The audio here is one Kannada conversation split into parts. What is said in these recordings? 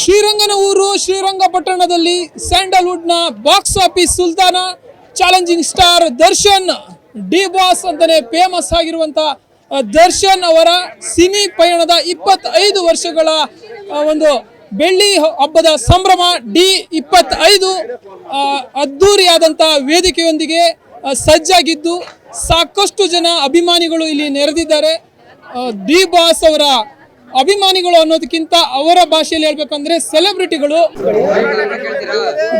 ಶ್ರೀರಂಗನೂರು ಶ್ರೀರಂಗಪಟ್ಟಣದಲ್ಲಿ ಸ್ಯಾಂಡಲ್ವುಡ್ನ ಬಾಕ್ಸ್ ಆಫೀಸ್ ಸುಲ್ತಾನ challenging star Darshan D boss ಅಂತಾನೆ ಫೇಮಸ್ ಆಗಿರುವಂತ ದರ್ಶನ್ ಅವರ ಸಿನಿ ಪಯಣದ 25 ವರ್ಷಗಳ ಒಂದು ಬೆಳ್ಳಿ ಹಬ್ಬದ ಸಂಭ್ರಮ D25 ಅದ್ದೂರಿಯಾದಂಥ ವೇದಿಕೆಯೊಂದಿಗೆ ಸಜ್ಜಾಗಿದ್ದು ಸಾಕಷ್ಟು ಜನ ಅಭಿಮಾನಿಗಳು ಇಲ್ಲಿ ನೆರೆದಿದ್ದಾರೆ. ಡಿ ಬಾಸ್ ಅವರ ಅಭಿಮಾನಿಗಳು ಅನ್ನೋದಕ್ಕಿಂತ ಅವರ ಭಾಷೆಯಲ್ಲಿ ಹೇಳ್ಬೇಕಂದ್ರೆ ಸೆಲೆಬ್ರಿಟಿಗಳು.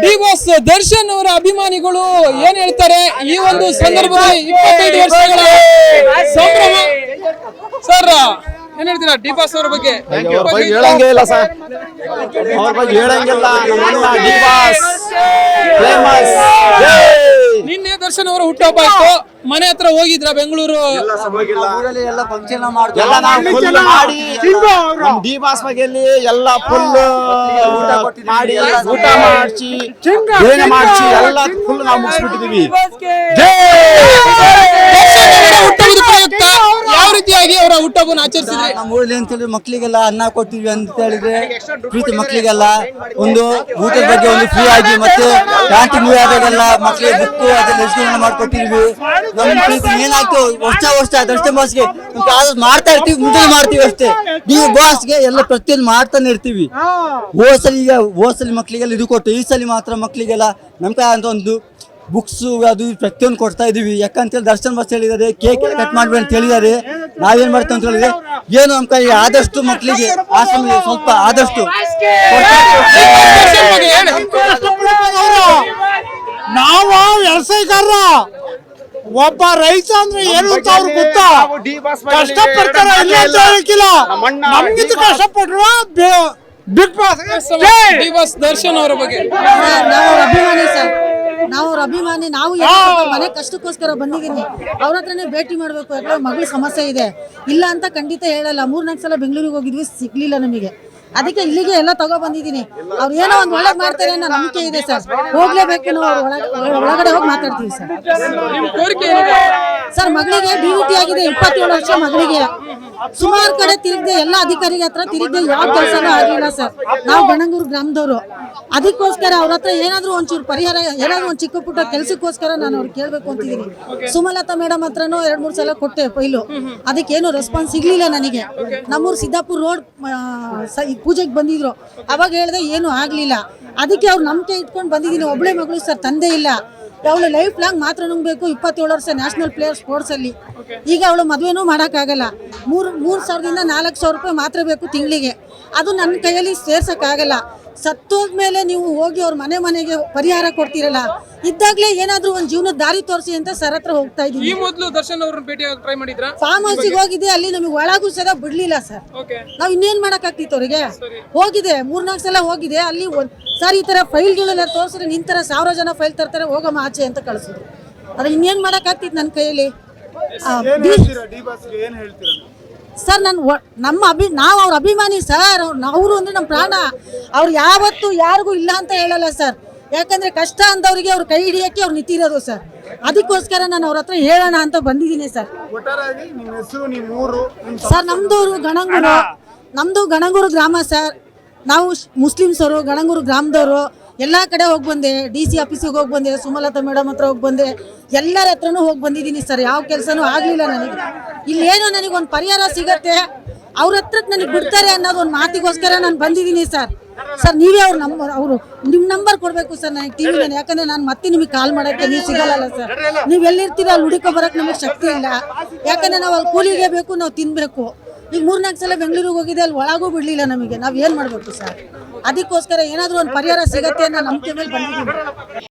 ಡಿ ಬಾಸ್ ದರ್ಶನ್ ಅವರ ಅಭಿಮಾನಿಗಳು ಏನ್ ಹೇಳ್ತಾರೆ ಈ ಒಂದು ಸಂದರ್ಭದಲ್ಲಿ 25 ವರ್ಷಗಳ ಸಂಭ್ರಮ. ಸರ್ ಏನ್ ಹೇಳ್ತೀರಾ ಡಿ ಬಾಸ್ ಅವರ ಬಗ್ಗೆ? ಹೇಳಂಗೇ ಇಲ್ಲ ಸರ್, ಅವ್ರ ಬಗ್ಗೆ ಹೇಳಂಗಿಲ್ಲ. ನಿನ್ನೆ ದರ್ಶನ್ ಅವರ ಹುಟ್ಟುಹಬ್ಬ ಇತ್ತು, ಮನೆ ಹತ್ರ ಹೋಗಿದ್ರ ಬೆಂಗಳೂರು? ಡಿ ಬಾಸ್ ಬಗ್ಗೆ ಎಲ್ಲ ಫುಲ್ ಮಾಡಿ ಊಟ ಮಾಡಿಸಿ ಎಲ್ಲ ಫುಲ್ ನಾವು ಮುಗಿಸ್ಬಿಟ್ಟಿದೀವಿ. ಹುಟ್ಟುಹಬ್ಬದ ಪ್ರಯುಕ್ತ ಯಾವ ರೀತಿಯಾಗಿ ಅವರ ಹುಟ್ಟುಹಬ್ಬನ ಆಚರಿಸಿದ್ರೆ? ನಮ್ಮ ಊರಲ್ಲಿ ಅಂತೇಳಿ ಮಕ್ಕಳಿಗೆಲ್ಲ ಅನ್ನ ಕೊಟ್ಟಿದ್ವಿ ಅಂತ ಹೇಳಿದ್ರೆ ಪ್ರೀತಿ ಮಕ್ಕಳಿಗೆಲ್ಲ ಒಂದು ಊಟದ ಬಗ್ಗೆ ಒಂದು ಫ್ರೀ ಆಗಿ ಮತ್ತೆ ಕ್ಯಾಂಟೀನ್ ಆದಾಗೆಲ್ಲ ಮಕ್ಕಳಿಗೆ ಬುಕ್ಕು ಅದೆಲ್ಲ ಎಜುಕೇಶನ್ ಮಾಡ್ಕೊಟ್ಟಿದ್ವಿ. ನಮ್ಮ ಪ್ರೀತಿ ಏನಾಯ್ತು ವರ್ಷ ದರ್ಶನ್ ಬಾಸ್ಗೆ ಮಾಡ್ತಾ ಇರ್ತೀವಿ, ಮುಂದೆ ಮಾಡ್ತೀವಿ ಅಷ್ಟೇ. ಡಿ ಬಾಸ್ಗೆ ಎಲ್ಲ ಪ್ರತಿಯೊಂದು ಮಾಡ್ತಾನೆ ಇರ್ತೀವಿ. ಹೋಸಲಿ ಮಕ್ಕಳಿಗೆಲ್ಲ ಇದು ಕೊಟ್ಟು ಈ ಸಲ ಮಾತ್ರ ಮಕ್ಕಳಿಗೆಲ್ಲ ನಮ್ಮ ಕೈ ಅಂತ ಒಂದು ಬುಕ್ಸ್ ಅದು ಪ್ರತಿಯೊಂದು ಕೊಡ್ತಾ ಇದೀವಿ. ಯಾಕಂತೇಳಿ ದರ್ಶನ್ ಬಾಸ್ ಹೇಳಿದ್ದಾರೆ ಕೇಕ್ ಕಟ್ ಮಾಡ್ಬೇಡಿ ಅಂತ ಹೇಳಿದ್ದಾರೆ. ನಾವೇನ್ ಮಾಡ್ತೀವಿ ಅಂತ ಹೇಳಿದ್ರೆ ಏನು ನಮ್ಮ ಕೈ ಆದಷ್ಟು ಮಕ್ಕಳಿಗೆ ಆಶ್ರಮ ಸ್ವಲ್ಪ ಆದಷ್ಟು ನಾವು ವ್ಯವಸಾಯಗಾರ, ಒಬ್ಬ ರೈತ ಅಂದ್ರೆ ಏನು ಅಂತ ಅವ್ರು ಗೊತ್ತಾ, ಕಷ್ಟ ಪಡ್ತಾರ ಇಲ್ಲ ಅಂತ ಹೇಳಕ್ಕಿಲ್ಲ. ನಮ್ಗಿಂತ ಕಷ್ಟಪಟ್ರು big boss. D boss Darshan ಅವರ ಬಗ್ಗೆ ನಾವು ಅಭಿಮಾನಿ ಸರ್, ನಾವು ಅವ್ರ ಅಭಿಮಾನಿ. ನಾವು ಮನೆ ಕಷ್ಟಕ್ಕೋಸ್ಕರ ಬಂದಿದ್ದೀನಿ, ಅವ್ರ ಹತ್ರನೇ ಭೇಟಿ ಮಾಡ್ಬೇಕು. ಯಾಕಂದ್ರೆ ಮಗಳ ಸಮಸ್ಯೆ ಇದೆ, ಇಲ್ಲ ಅಂತ ಖಂಡಿತ ಹೇಳಲ್ಲ. 3-4 ಸಲ ಬೆಂಗಳೂರಿಗೆ ಹೋಗಿದ್ವಿ, ಸಿಗ್ಲಿಲ್ಲ ನಮಗೆ. ಅದಕ್ಕೆ ಇಲ್ಲಿಗೆ ಎಲ್ಲ ತಗೋ ಬಂದಿದ್ದೀನಿ. ಅವ್ರು ಏನೋ ಒಂದು ಒಳಗೆ ಮಾಡ್ತಾರೆ ಅನ್ನೋ ನಂಬಿಕೆ ಇದೆ ಸರ್. ಹೋಗ್ಲೇಬೇಕು, ನಾವು ಒಳಗಡೆ ಹೋಗಿ ಮಾತಾಡ್ತೀವಿ ಸರ್. ಸರ್ ಮಗಳಿಗೆ ಡ್ಯೂಟಿ ಆಗಿದೆ, 27 ವರ್ಷ ಮಗಳಿಗೆ. ಸುಮಾರು ಕಡೆ ತಿರುಗಿದೆ, ಎಲ್ಲ ಅಧಿಕಾರಿಗಳ ಹತ್ರ ತಿರುಗಿದೆ, ಯಾವ ಕೆಲಸನೂ ಆಗಲಿಲ್ಲ ಸರ್. ನಾವು ಗಣಂಗೂರು ಗ್ರಾಮದವರು, ಅದಕ್ಕೋಸ್ಕರ ಅವ್ರ ಹತ್ರ ಏನಾದ್ರು ಒಂಚೂರು ಪರಿಹಾರ, ಏನಾದ್ರು ಒಂದು ಚಿಕ್ಕ ಪುಟ್ಟ ಕೆಲಸಕ್ಕೋಸ್ಕರ ನಾನು ಅವ್ರು ಕೇಳಬೇಕು ಅಂತಿದ್ದೀನಿ. ಸುಮಲತಾ ಮೇಡಮ್ ಹತ್ರನೂ 2-3 ಸಲ ಕೊಟ್ಟೆ ಫೈಲು, ಅದಕ್ಕೇನು ರೆಸ್ಪಾನ್ಸ್ ಸಿಗ್ಲಿಲ್ಲ ನನಗೆ. ನಮ್ಮೂರು ಸಿದ್ದಾಪುರ ರೋಡ್ ಪೂಜೆಗೆ ಬಂದಿದ್ರು, ಅವಾಗ ಹೇಳಿದೆ ಏನೂ ಆಗಲಿಲ್ಲ. ಅದಕ್ಕೆ ಅವ್ರು ನಂಬಿಕೆ ಇಟ್ಕೊಂಡು ಬಂದಿದ್ದೀನಿ. ಒಬ್ಬಳೆ ಮಗಳು ಸರ್, ತಂದೆ ಇಲ್ಲ. ಅವಳು ಲೈಫ್ ಲಾಂಗ್ ಮಾತ್ರ ನುಂಗಬೇಕು. 27 ವರ್ಷ ನ್ಯಾಷನಲ್ ಪ್ಲೇಯರ್ ಸ್ಪೋರ್ಟ್ಸಲ್ಲಿ. ಈಗ ಅವಳು ಮದುವೆನೂ ಮಾಡೋಕ್ಕಾಗಲ್ಲ. 3,000ದಿಂದ 4,000 ರೂಪಾಯಿ ಮಾತ್ರ ಬೇಕು ತಿಂಗಳಿಗೆ. ಅದು ನನ್ನ ಕೈಯಲ್ಲಿ ಸೇರ್ಸೋಕ್ಕಾಗಲ್ಲ. ಸತ್ತೋದ್ಮೇಲೆ ನೀವು ಹೋಗಿ ಅವ್ರ ಮನೆಗೆ ಪರಿಹಾರ ಕೊಡ್ತೀರಲ್ಲ, ಇದ್ದಾಗಲೇ ಏನಾದರೂ ಒಂದು ಜೀವನದ ದಾರಿ ತೋರಿಸಿ ಅಂತ ಸರ್ ಹತ್ರ ಹೋಗ್ತಾ ಇದ್ದೀವಿ. ಈ ಮೊದಲು ದರ್ಶನ್ ಅವ್ರನ್ನ ಭೇಟಿ ಟ್ರೈ ಮಾಡಿದ್ರಾ? ಫಾರ್ಮ್ ಹೌಸಿಗೆ ಹೋಗಿದ್ದೆ, ಅಲ್ಲಿ ನಮಗೆ ಒಳಗೂ ಸಹ ಬಿಡ್ಲಿಲ್ಲ ಸರ್. ನಾವು ಇನ್ನೇನು ಮಾಡೋಕ್ಕಾಗ್ತಿತ್ತು ಅವರಿಗೆ? ಹೋಗಿದೆ 3-4 ಸಲ ಹೋಗಿದೆ. ಅಲ್ಲಿ ಸರ್ ಈ ಥರ ಫೈಲ್ಗಳೆಲ್ಲ ತೋರಿಸಿದ್ರೆ ನಿಂತರ 1000 ಜನ ಫೈಲ್ ತರ್ತಾರೆ, ಹೋಗಮ್ಮ ಆಚೆ ಅಂತ ಕಳಿಸಿದ್ರು. ಅದ್ರ ಇನ್ನೇನು ಮಾಡೋಕ್ಕಾಗ್ತಿತ್ತು ನನ್ನ ಕೈಯಲ್ಲಿ? ಸರ್ ನಾವು ಅವ್ರ ಅಭಿಮಾನಿ ಸರ್. ಅವರು ಅಂದ್ರೆ ನಮ್ಮ ಪ್ರಾಣ. ಅವ್ರು ಯಾವತ್ತೂ ಯಾರಿಗೂ ಇಲ್ಲ ಅಂತ ಹೇಳಲ್ಲ ಸರ್. ಯಾಕಂದ್ರೆ ಕಷ್ಟ ಅಂದವ್ರಿಗೆ ಅವ್ರ ಕೈ ಹಿಡಿಯಕ್ಕೆ ಅವ್ರು ನಿಂತಿರೋದು ಸರ್. ಅದಕ್ಕೋಸ್ಕರ ನಾನು ಅವ್ರ ಹತ್ರ ಹೇಳೋಣ ಅಂತ ಬಂದಿದ್ದೀನಿ ಸರ್. ಸರ್ ನಮ್ದು ಗಣಂಗೂರು ಗ್ರಾಮ ಸರ್. ನಾವು ಮುಸ್ಲಿಮ್ಸ್ ಅವರು, ಗಣಂಗೂರು ಗ್ರಾಮದವರು. ಎಲ್ಲ ಕಡೆ ಹೋಗಿ ಬಂದೆ, DC ಆಫೀಸಿಗೆ ಹೋಗಿ ಬಂದೆ, ಸುಮಲತಾ ಮೇಡಮ್ ಹತ್ರ ಹೋಗಿ ಬಂದೆ, ಎಲ್ಲರ ಹತ್ರನೂ ಹೋಗಿ ಬಂದಿದ್ದೀನಿ ಸರ್. ಯಾವ ಕೆಲಸನೂ ಆಗಲಿಲ್ಲ ನನಗೆ. ಇಲ್ಲೇನೋ ನನಗೊಂದು ಪರಿಹಾರ ಸಿಗತ್ತೆ, ಅವ್ರ ಹತ್ರಕ್ಕೆ ನನಗೆ ಬಿಡ್ತಾರೆ ಅನ್ನೋದು ಒಂದು ಮಾತಿಗೋಸ್ಕರ ನಾನು ಬಂದಿದ್ದೀನಿ ಸರ್. ಸರ್ ನೀವೇ ನಿಮ್ಮ ನಂಬರ್ ಕೊಡಬೇಕು ಸರ್ ನನಗೆ ಟಿವಿನಲ್ಲಿ. ಯಾಕಂದರೆ ನಾನು ಮತ್ತೆ ನಿಮಗೆ ಕಾಲ್ ಮಾಡೋಕ್ಕೆ ನೀವು ಸಿಗಲ್ಲ ಸರ್. ನೀವು ಎಲ್ಲಿರ್ತೀರ ಅಲ್ಲಿ ಹುಡುಕೋ ಬರೋಕ್ಕೆ ನಮಗೆ ಶಕ್ತಿ ಇಲ್ಲ. ಯಾಕಂದರೆ ನಾವು ಅಲ್ಲಿ ಕೂಲಿಗೆ ಬೇಕು, ನಾವು ತಿನ್ನಬೇಕು. ಈಗ 3-4 ಸಲ ಬೆಂಗಳೂರಿಗೆ ಹೋಗಿದೆ, ಅಲ್ಲಿ ಒಳಗೂ ಬಿಡಲಿಲ್ಲ ನಮಗೆ. ನಾವು ಏನು ಮಾಡಬೇಕು ಸರ್? ಅದಕ್ಕೋಸ್ಕರ ಏನಾದರೂ ಒಂದು ಪರಿಹಾರ ಸಿಗತ್ತೆ ಅನ್ನೋ ನಂಬಿಕೆ ಮೇಲೆ ಬಂದಿದ್ದೀವಿ.